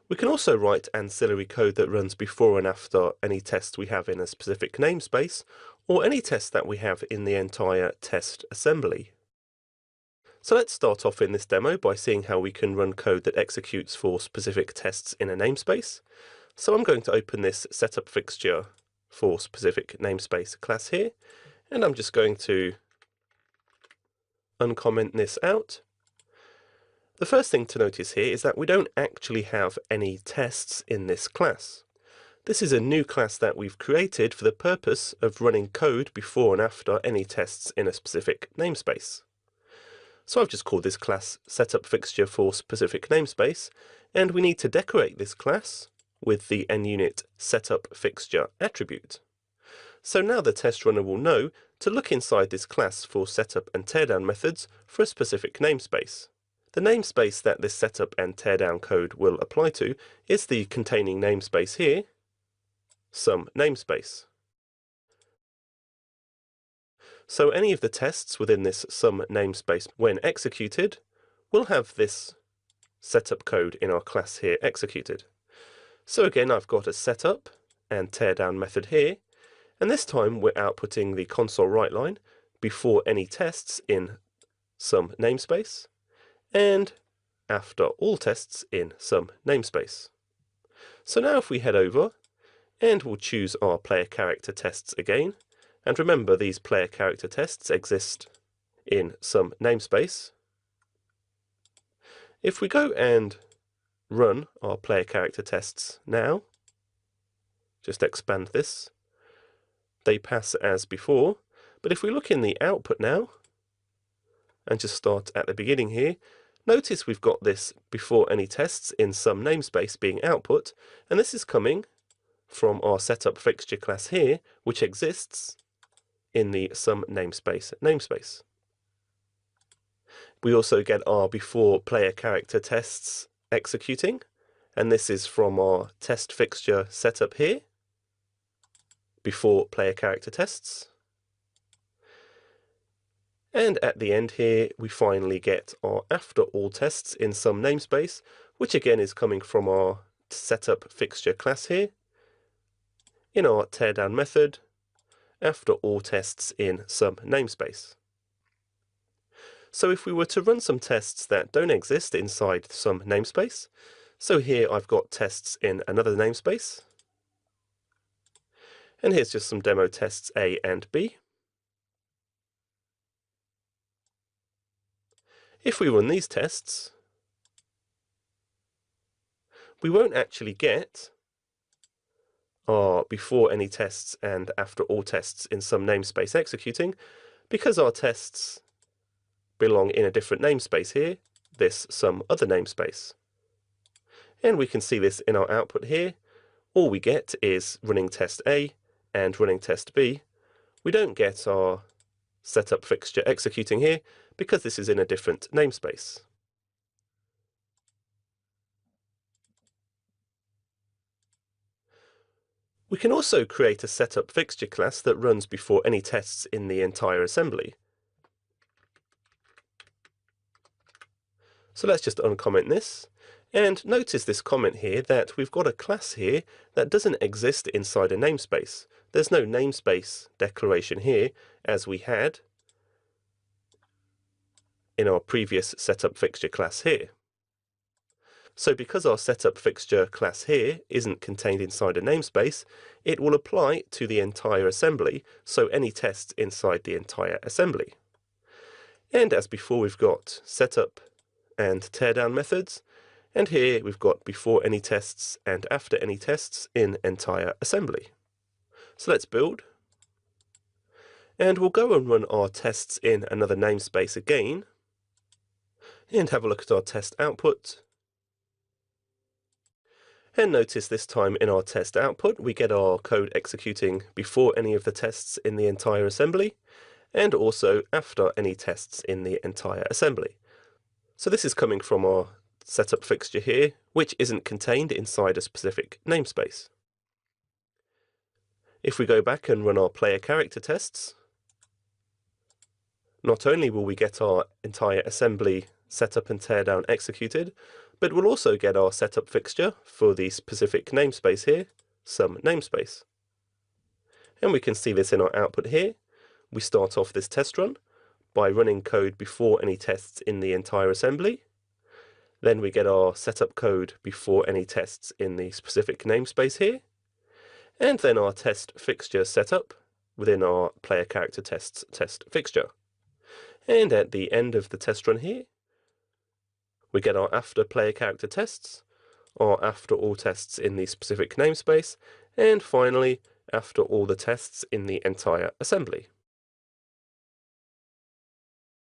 We can also write ancillary code that runs before and after any test we have in a specific namespace, or any test that we have in the entire test assembly. So let's start off in this demo by seeing how we can run code that executes for specific tests in a namespace. So I'm going to open this setup fixture for specific namespace class here, and I'm just going to uncomment this out. The first thing to notice here is that we don't actually have any tests in this class. This is a new class that we've created for the purpose of running code before and after any tests in a specific namespace. So I've just called this class setup fixture for specific namespace, and we need to decorate this class with the NUnit setup fixture attribute. So now the test runner will know to look inside this class for setup and teardown methods for a specific namespace. The namespace that this setup and teardown code will apply to is the containing namespace here, some namespace. So any of the tests within this some namespace, when executed, will have this setup code in our class here executed. So again, I've got a setup and teardown method here, and this time we're outputting the console write line before any tests in some namespace, and after all tests in some namespace. So now if we head over, and we'll choose our player character tests again, and remember these player character tests exist in some namespace. If we go and run our player character tests now, just expand this, they pass as before, but if we look in the output now, and just start at the beginning here, notice we've got this before any tests in some namespace being output, and this is coming from our setup fixture class here, which exists in the some namespace. We also get our before player character tests executing, and this is from our test fixture setup here, before player character tests. And at the end here, we finally get our after all tests in some namespace, which again is coming from our setup fixture class here, in our teardown method, after all tests in some namespace. So if we were to run some tests that don't exist inside some namespace, so here I've got tests in another namespace, and here's just some demo tests A and B. If we run these tests, we won't actually get our before any tests and after all tests in some namespace executing, because our tests belong in a different namespace here, this some other namespace. And we can see this in our output here. All we get is running test A and running test B. We don't get our setup fixture executing here because this is in a different namespace. We can also create a setup fixture class that runs before any tests in the entire assembly. So let's just uncomment this, and notice this comment here that we've got a class here that doesn't exist inside a namespace. There's no namespace declaration here as we had in our previous setup fixture class here. So because our setup fixture class here isn't contained inside a namespace, it will apply to the entire assembly, so any tests inside the entire assembly. And as before, we've got setup and teardown methods, and here we've got before any tests and after any tests in entire assembly. So let's build, and we'll go and run our tests in another namespace again, and have a look at our test output. And notice this time in our test output we get our code executing before any of the tests in the entire assembly, and also after any tests in the entire assembly. So this is coming from our setup fixture here, which isn't contained inside a specific namespace. If we go back and run our player character tests, not only will we get our entire assembly setup and teardown executed, but we'll also get our setup fixture for the specific namespace here, some namespace. And we can see this in our output here. We start off this test run by running code before any tests in the entire assembly. Then we get our setup code before any tests in the specific namespace here. And then our test fixture setup within our player character tests test fixture. And at the end of the test run here, we get our after player character tests, our after all tests in the specific namespace, and finally after all the tests in the entire assembly.